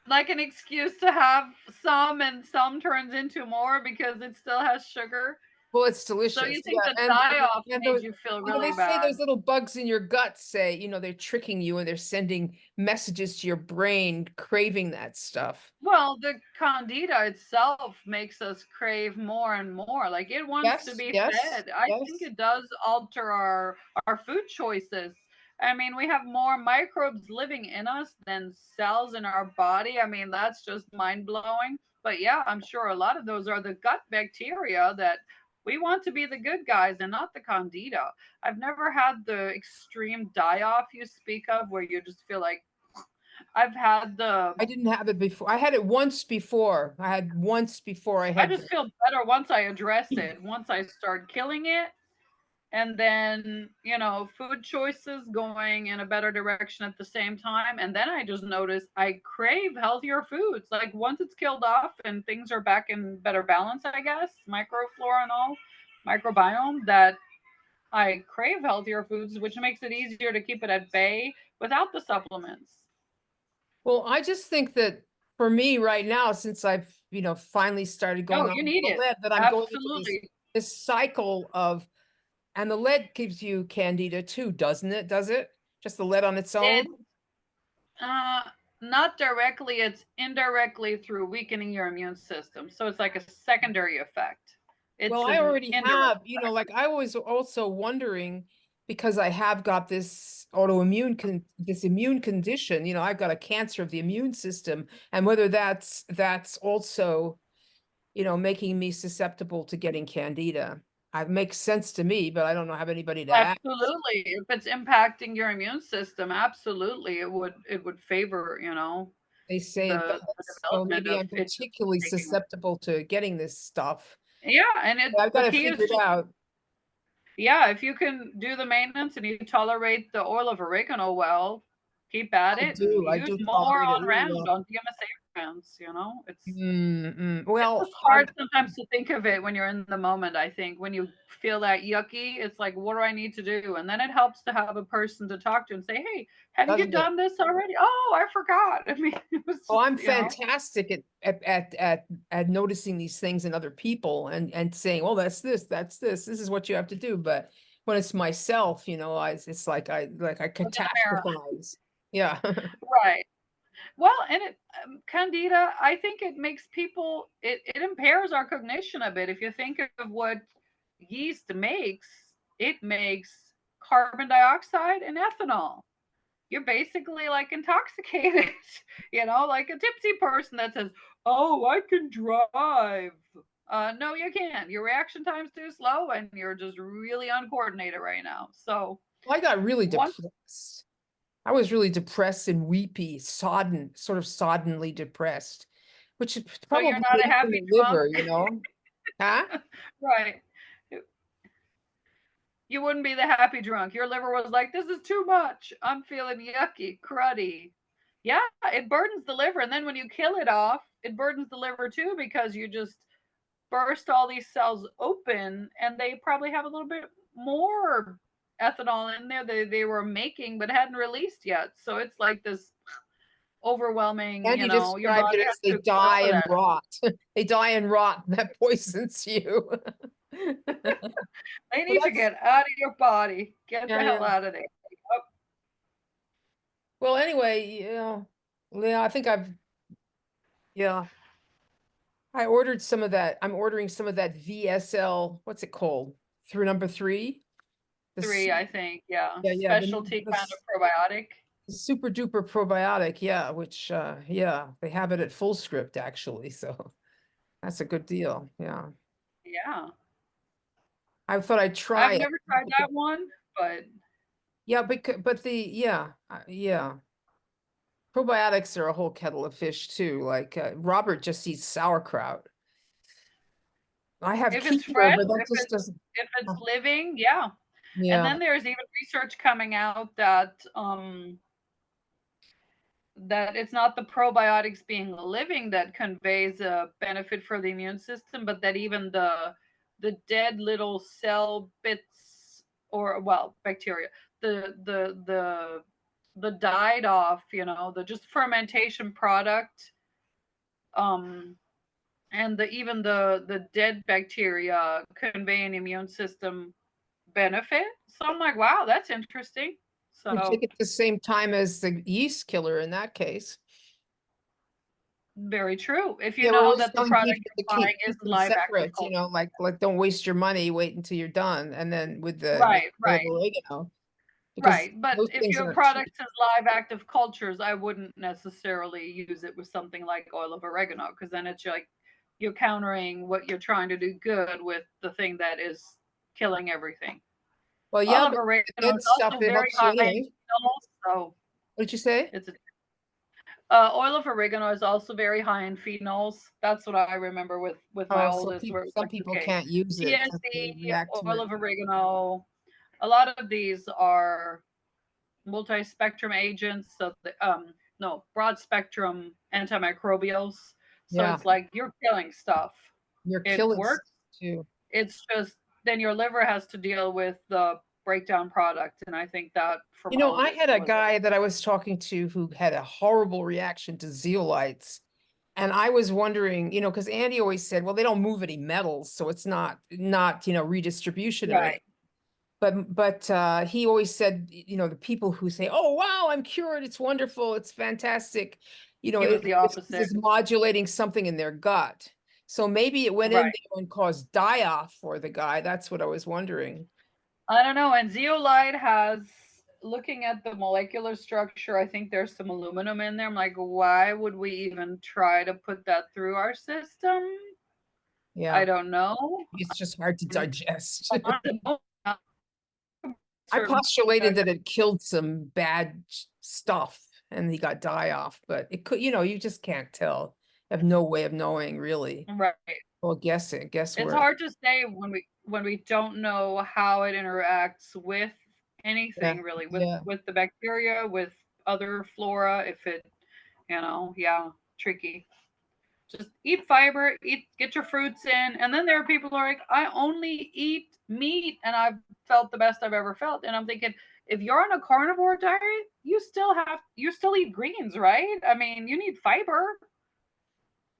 like an excuse to have some, and some turns into more because it still has sugar.
Well, it's
So
delicious.
you think
Yeah.
the
And
die-off
and
made
those,
you feel
they
really
say
bad.
those little bugs in your gut say, they're tricking you and they're sending messages to your brain craving that stuff.
Well, the candida itself makes us crave more and more. Like it wants to
Yes,
be
yes,
fed. I think
yes.
it does alter our food choices. I mean, we have more microbes living in us than cells in our body. I mean, that's just mind blowing. But yeah, I'm sure a lot of those are the gut bacteria that we want to be the good guys and not the candida. I've never had the extreme die off you speak of where you just feel like I've had the
I didn't have it before. I had it once before. I had once before I
I
had
just feel better once I address it. Once I start killing it, and then, food choices going in a better direction at the same time. And then I just noticed I crave healthier foods. Like once it's killed off and things are back in better balance, I guess, microflora and all, microbiome, that I crave healthier foods, which makes it easier to keep it at bay without the supplements.
Well, I just think that for me right now, since I've, finally started
No,
going on
you
with
need
the
it.
lead, that I'm going into this
Absolutely.
this cycle of, and the lead gives you candida too, doesn't it? Does it? Just the lead on its own?
It uh not directly, it's indirectly through weakening your immune system. So it's like a secondary effect.
Well,
It's
I
an
already
indirect
have, like I was also wondering because I have got this autoimmune this immune condition, I've got a cancer of the immune system, and whether that's also, making me susceptible to getting candida. It makes sense to me, but I don't know have anybody to ask.
Absolutely. If it's impacting your immune system, absolutely it would favor,
They say it
the
does. So
development
maybe
of
I'm
it just
particularly
taking it.
susceptible to getting this stuff.
Yeah, and
But I've got
the
to
key is
figure it
just,
out.
yeah, if you can do the maintenance and you tolerate the oil of oregano well, keep at it and
I
use
do
more
tolerate it
on
really
round
well.
on DMSA rounds, It's
Well,
just hard sometimes to think of it when you're in the moment, I think. When you feel that yucky, it's like, what do I need to do? And then it helps to have a person to talk to and say, hey, have you
doesn't it?
done this already? Oh, I forgot. I mean, it was
Oh,
just,
I'm fantastic at noticing these things in other people and saying, well, this is what you have to do. But when it's myself, it's like I
look in the mirror.
catastrophize. Yeah.
Right. Well, and Candida, I think it makes people, it impairs our cognition a bit. If you think of what yeast makes, it makes carbon dioxide and ethanol. You're basically like intoxicated, like a tipsy person that says, "Oh, I can drive." No, you can't. Your reaction time's too slow, and you're just really uncoordinated right now. So
I got really
once,
depressed. I was really depressed and weepy, sort of soddenly depressed, which is
so you're
probably
not a
linked to
happy
the
drunk,
liver. Huh?
right? You wouldn't be the happy drunk. Your liver was like, "This is too much. I'm feeling yucky, cruddy." Yeah, it burdens the liver, and then when you kill it off, it burdens the liver too because you just burst all these cells open and they probably have a little bit more ethanol in there they were making but hadn't released yet. So it's like this overwhelming,
And you
your
described
body
it
has
as they
to
die
absorb
and
that.
rot. They die and rot. That poisons you.
They
Well,
need to get out of your body. Get the
yeah.
hell out of there. Oh,
Well, anyway, yeah, I think yeah, I ordered some of that. I'm ordering some of that VSL. What's it called? Through number three. The
three,
su-
I think. Yeah,
yeah,
specialty kind of probiotic.
the super duper probiotic. Yeah, which yeah, they have it at Full Script actually. So that's a good deal. Yeah,
Yeah,
I thought I'd try
I've
it.
never tried that one, but
Yeah, but yeah. Probiotics are a whole kettle of fish too. Like Robert just eats sauerkraut. I have
if it's
keto,
fresh,
but that just doesn't.
if it's
uh,
living, yeah. And
Yeah.
then there's even research coming out that it's not the probiotics being living that conveys a benefit for the immune system, but that even the dead little cell bits, or well, bacteria, the died off, the just fermentation product, um and even the dead bacteria convey an immune system benefit. So I'm like, wow, that's interesting.
You take
So
it the same time as the yeast killer in that case.
very true. If you
Yeah, we're
know
always
that the
telling
product
people to
you're buying
keep
isn't
them
live active
separate,
culture.
like don't waste your money, wait until you're done. And then with the
Right,
oil of
right,
oregano, because
right. But
those
if
things
your
aren't cheap.
product says live active cultures, I wouldn't necessarily use it with something like oil of oregano, because then it's like you're countering what you're trying to do good with the thing that is killing everything.
Well, yeah,
Olive
but
oregano
the good
is
stuff,
also
it
very
helps you
high in
anyway.
phenols, so
What did you say?
it's oil of oregano is also very high in phenols. That's what I remember with my
Oh, so
oldest, where it was
some
like,
people
okay,
can't use it because
TSC,
they react to
oil
it.
of oregano. a lot of these are multi-spectrum agents, so no, broad spectrum antimicrobials. So
Yeah,
it's like you're killing stuff.
you're
It
killing
works.
too.
It's just then your liver has to deal with the breakdown product, and I think that
You know, I
formaldehyde
had a
was it.
guy that I was talking to who had a horrible reaction to zeolites. And I was wondering, because Andy always said, well, they don't move any metals, so it's not, redistribution or anything.
Right.
But he always said, the people who say, "Oh, wow, I'm cured. It's wonderful. It's fantastic."
He was the
This
opposite.
is modulating something in their gut. So maybe it went in
Right.
there and caused die-off for the guy. That's what I was wondering.
I don't know. And zeolite has, looking at the molecular structure, I think there's some aluminum in there. I'm like, why would we even try to put that through our system? I
Yeah,
don't know.
it's just hard to digest. I
Certain
postulated that it killed some bad stuff and he got die-off, but it could, you just can't tell. You have no way of knowing, really.
right.
Well, guess
It's
we're
hard to say when we don't know how it interacts with
yeah,
anything really,
yeah.
with the bacteria, with other flora, if it, yeah, tricky. Just eat fiber, get your fruits in, and then there are people who are like, I only eat meat, and I've felt the best I've ever felt. And I'm thinking, if you're on a carnivore diet, you still eat greens, right? I mean, you need fiber.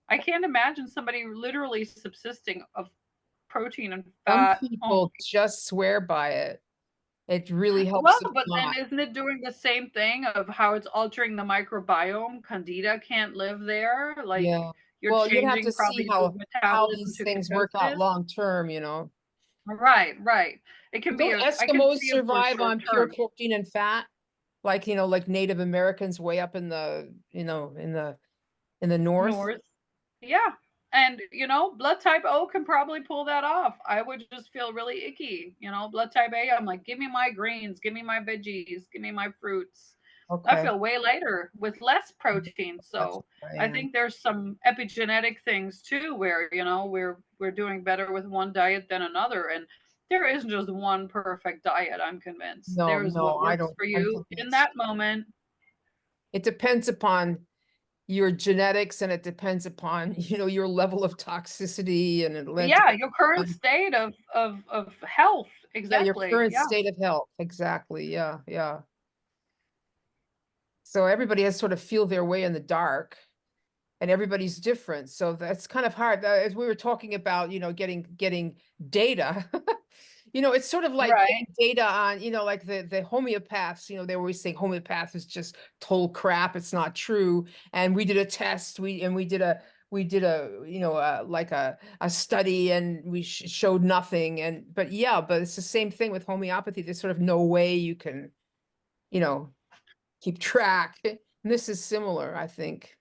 I can't imagine somebody literally subsisting of protein and
Some
fat only.
people just swear by it. It really helps
Well,
them
but
a
then
lot.
isn't it doing the same thing of how it's altering the microbiome? Candida can't live there. Like
Yeah.
you're
Well, you'd have to
changing
see
probably the
how
metabolism
these
to
things work out
ketosis.
long term.
Right, right. It can be
Don't
a, I can
Eskimos
see it for
survive
short
on pure
term.
protein and fat? Like Native Americans way up in the north?
North. Yeah. And blood type O can probably pull that off. I would just feel really icky. Blood type A, I'm like, give me my greens, give me my veggies, give me my fruits. I
Okay.
feel way lighter with less protein.
That's
So
what I
I
am.
think there's some epigenetic things too where, we're doing better with one diet than another. And there isn't just one perfect diet, I'm convinced.
No,
There's
no,
what
I
works
don't.
for
I
you
think
in
that's
that moment.
it depends upon your genetics and it depends upon, your level of toxicity and it
Yeah, your current
on
state of health.
yeah, your
Exactly.
current
Yeah.
state of health. Exactly. Yeah, yeah. So everybody has sort of feel their way in the dark and everybody's different. So that's kind of hard. As we were talking about, getting data, it's sort of like
Right.
getting data on, like the homeopaths, they always say homeopath is just total crap. It's not true. And we did a test, we did a, like a study and we showed nothing. But it's the same thing with homeopathy. There's sort of no way you can, you know, keep track. And this is similar, I think.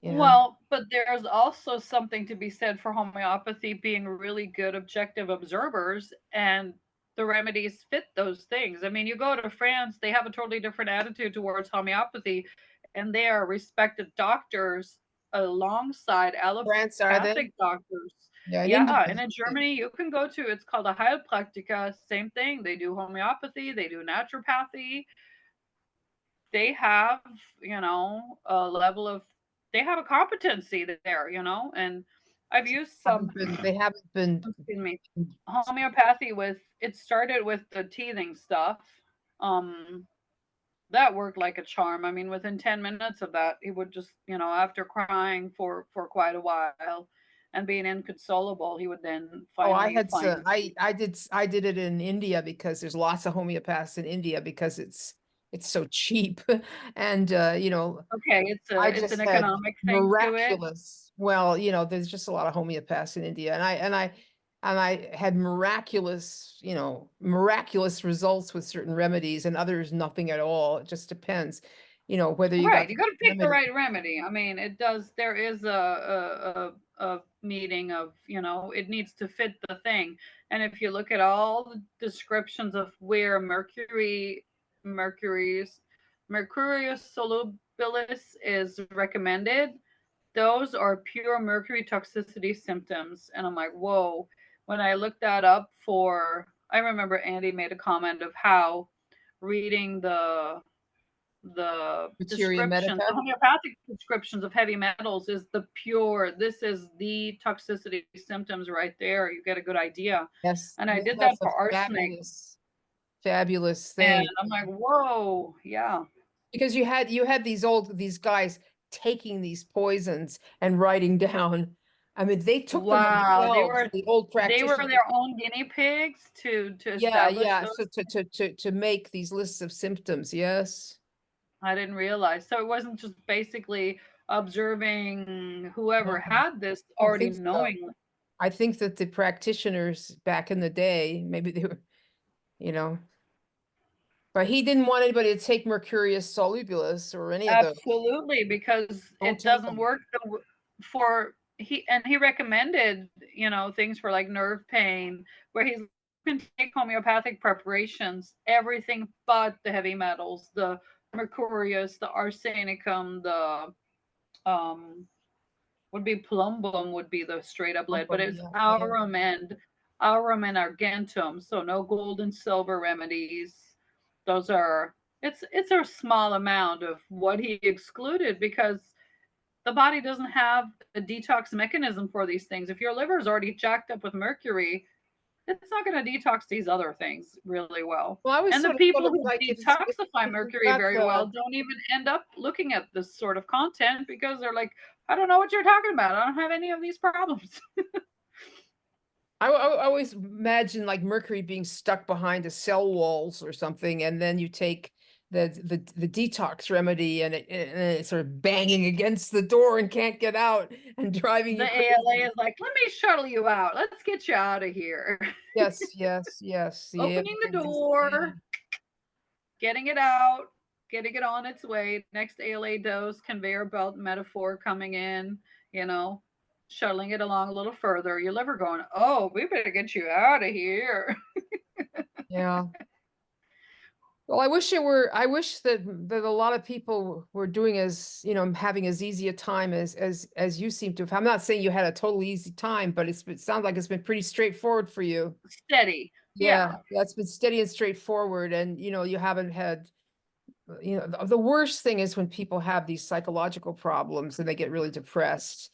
Yeah.
Well, but there's also something to be said for homeopathy being really good objective observers, and the remedies fit those things. I mean, you go to France, they have a totally different attitude towards homeopathy, and they are respected doctors alongside
France, are they?
allopathic doctors.
Yeah, in India.
Yeah, and in Germany, you can go to, it's called a Heilpraktiker, same thing. They do homeopathy, they do naturopathy, they have, a level of, they have a competency there, and I've used some,
They haven't been
excuse me, homeopathy with, it started with the teething stuff. Um, that worked like a charm. I mean, within 10 minutes of that, he would just, after crying for quite a while and being inconsolable, he would then
Oh, I
finally
had
find
some,
his peace.
I did it in India because there's lots of homeopaths in India because it's so cheap. And
Okay,
I
it's an
just had
economic thing to it.
miraculous, well, there's just a lot of homeopaths in India. And I had miraculous results with certain remedies and others nothing at all. It just depends, whether you got
Right, you
the
got to
right
pick the
remedy.
right remedy. I mean, it does. There is a meeting of, it needs to fit the thing. And if you look at all the descriptions of where mercury's mercurius solubilis is recommended, those are pure mercury toxicity symptoms. And I'm like, whoa. When I looked that up for I remember Andy made a comment of how reading the
Materia
descriptions, the
medica.
homeopathic descriptions of heavy metals is the pure, this is the toxicity symptoms right there. You get a good idea.
Yes,
And I
yeah,
did that
that's a
for arsenic.
fabulous, fabulous
And
thing.
I'm like, whoa, yeah.
Because you had these guys taking these poisons and writing down. I mean, they took them
Wow. They
themselves,
were
the old
they were
practitioners.
their own guinea pigs to
Yeah,
establish
yeah.
those.
So to make these lists of symptoms, yes.
I didn't realize. So it wasn't just basically observing whoever
No,
had this
I don't
already
think so.
knowingly.
I think that the practitioners back in the day, maybe they were, you know, but he didn't want anybody to take Mercurius solubilus or any of those.
Absolutely, because
Don't
it
take
doesn't
them.
work for he recommended, things for like nerve pain, where he's you can take homeopathic preparations, everything but the heavy metals, the mercurius, the arsenicum, the um would be plumbum would be the straight up lead, but it's
Yeah, yeah.
aurum and argentum, so no gold and silver remedies. Those are it's a small amount of what he excluded because the body doesn't have a detox mechanism for these things. If your liver is already jacked up with mercury, it's not going to detox these other things really well.
Well, I was
And the
sort of thought
people
of
who
like
detoxify
if you've
mercury
got
very well
the
don't even end up looking at this sort of content because they're like, I don't know what you're talking about. I don't have any of these problems.
I always imagine like mercury being stuck behind the cell walls or something, and then you take the detox remedy and it's sort of banging against the door and can't get out and driving
The
you
ALA
crazy.
is like, let me shuttle you out. Let's get you out of here.
Yes, yes, yes. Yeah,
Opening the door, getting it out, getting it on its way. Next ALA dose, conveyor belt metaphor coming in, you know, shuttling it along a little further. Your liver going, oh, we better get you out of here.
yeah. Well, I wish that a lot of people were doing having as easy a time as you seem to have. I'm not saying you had a totally easy time, but it sounds like it's been pretty straightforward for you.
Steady.
Yeah,
Yeah.
that's been steady and straightforward, and you haven't had, the worst thing is when people have these psychological problems and they get really depressed.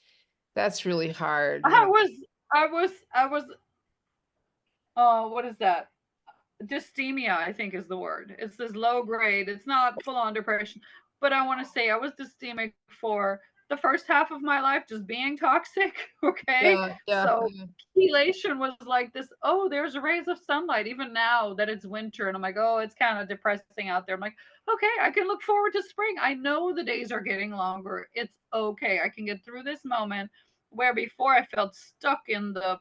That's really hard,
I was, what is that? Dysthemia, I think is the word. It's this low grade. It's not full on depression, but I want to say I was dystemic for the first half of my life, just being toxic. Okay,
Yeah, yeah,
so
yeah.
chelation was like this. Oh, there's rays of sunlight. Even now that it's winter, and I'm like, oh, it's kind of depressing out there. I'm like, okay, I can look forward to spring. I know the days are getting longer. It's okay. I can get through this moment where before I felt stuck in the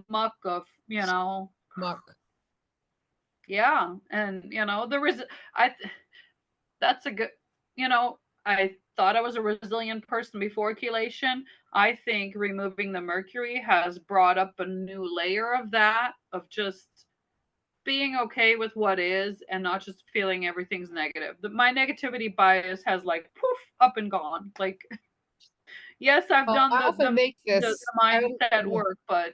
muck of
Muck.
yeah, and I that's a good I thought I was a resilient person before chelation. I think removing the mercury has brought up a new layer of that, of just being okay with what is and not just feeling everything's negative. My negativity bias has like poof up and gone. Like yes, I've
Well,
done
I
the
often
the
make
the,
this.
the mindset
Yeah.
work, but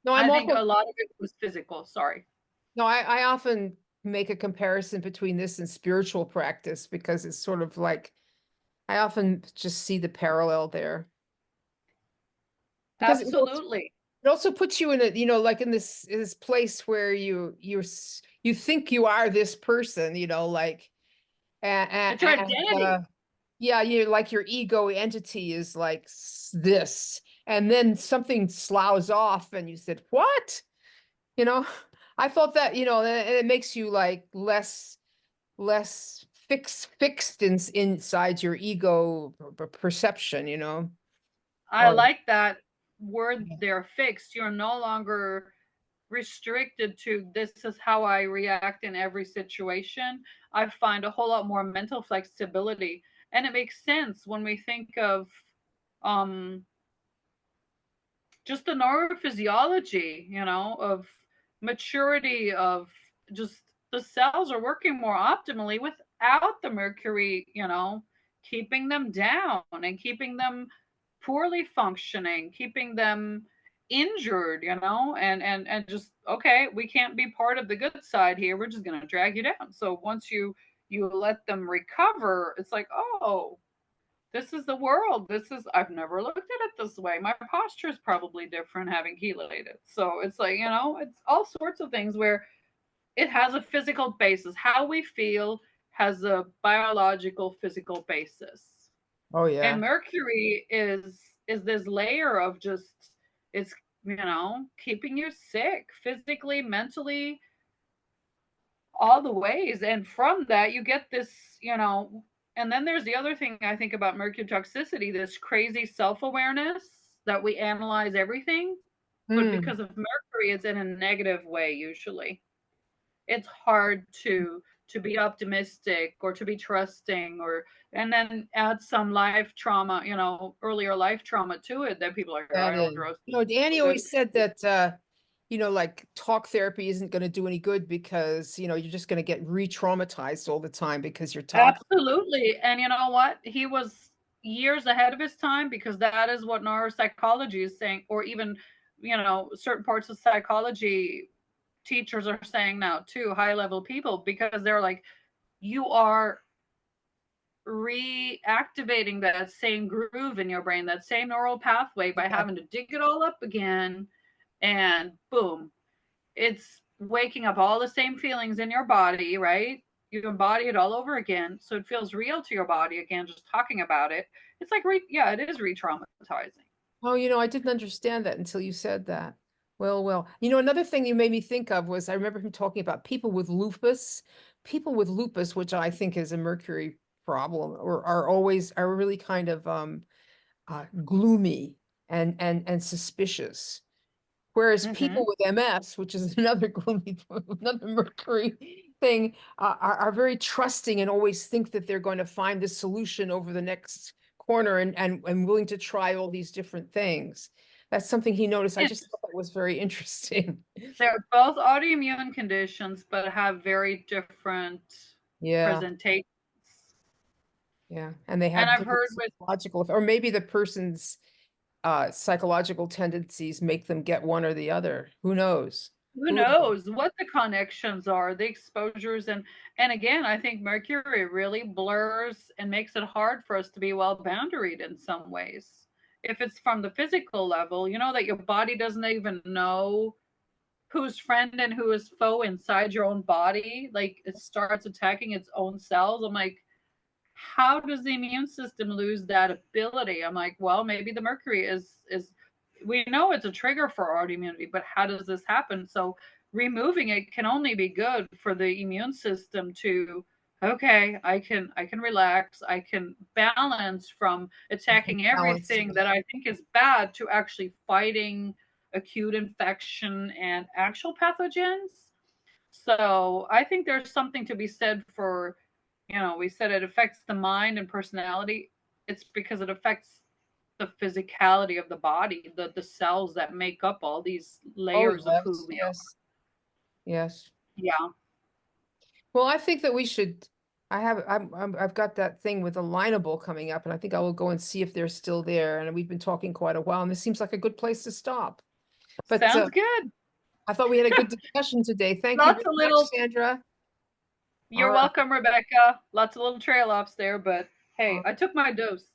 No,
I
I'm
think
also
a lot of it was physical. Sorry.
no, I often make a comparison between this and spiritual practice because it's sort of like I often just see the parallel there. Because
Absolutely.
it also puts you in like in this place where you think you are this person, like
It's your
and
identity.
yeah, you like your ego entity is like this, and then something sloughs off, and you said, "What?" You know, I thought that, and it makes you like less fixed inside your ego perception.
I
Or
like that word they're fixed. You're no longer restricted to this is how I react in every situation. I find a whole lot more mental flexibility. And it makes sense when we think of um just the neurophysiology, of maturity, of just the cells are working more optimally without the mercury, keeping them down and keeping them poorly functioning, keeping them injured, and just, okay, we can't be part of the good side here. We're just going to drag you down. So once you let them recover, it's like, oh, this is the world. I've never looked at it this way. My posture is probably different having chelated. So it's like, it's all sorts of things where it has a physical basis. How we feel has a biological physical basis.
Oh
And
yeah.
mercury is this layer of just, it's, keeping you sick physically, mentally, all the ways. And from that you get this, and then there's the other thing I think about mercury toxicity, this crazy self-awareness that we analyze everything, but
Hmm.
because of mercury it's in a negative way usually. It's hard to be optimistic or to be trusting, or and then add some life trauma, earlier life trauma to it, that people are like, oh,
That
I don't
is,
trust
Danny
people.
always said that, like talk therapy isn't going to do any good because, you're just going to get re-traumatized all the time because you're talking.
Absolutely. And you know what? He was years ahead of his time, because that is what neuropsychology is saying, or even, certain parts of psychology teachers are saying now too, high level people, because they're like, you are reactivating that same groove in your brain, that same neural pathway, by
Yeah,
having to dig it all up again. And boom, it's waking up all the same feelings in your body, right? You embody it all over again. So it feels real to your body again, just talking about it. It's like, yeah, it is re traumatizing.
oh, I didn't understand that until you said that. Well, another thing you made me think of was I remember him talking about people with lupus. People with lupus, which I think is a mercury problem, or are really kind of gloomy and suspicious. Whereas people
Mm-hmm.
with MS, which is another gloomy, another mercury thing, are very trusting and always think that they're going to find the solution over the next corner, and willing to try all these different things. That's something he noticed. I just thought that was very interesting.
They're both autoimmune conditions, but have very different
Yeah,
presentations.
yeah. And they
And
have
I've
different
heard with,
psychological, or maybe the person's psychological tendencies make them get one or the other. Who knows?
who
Who knows?
knows what the connections are, the exposures, and again, I think mercury really blurs and makes it hard for us to be well boundaried in some ways. If it's from the physical level, that your body doesn't even know who's friend and who is foe inside your own body. Like, it starts attacking its own cells. I'm like, how does the immune system lose that ability? I'm like, well, maybe the mercury is we know it's a trigger for autoimmunity, but how does this happen? So removing it can only be good for the immune system to, okay, I can relax, I can balance from attacking
Balance.
everything that I think is bad to actually fighting acute infection and actual pathogens. So I think there's something to be said for, we said it affects the mind and personality. It's because it affects the physicality of the body, the cells that make up all these
Oh,
layers of who
yes,
we are.
yes, yes.
Yeah,
Well, I think that we should. I've got that thing with Alignable coming up, and I think I will go and see if they're still there. And we've been talking quite a while, and this seems like a good place to stop. But
sounds good.
I thought we had a good discussion today. Thank you
Lots
very
of
much,
little,
Sandra. All
you're
right.
welcome, Rebecca. Lots of little trail offs there, but hey,
All
I took my dose.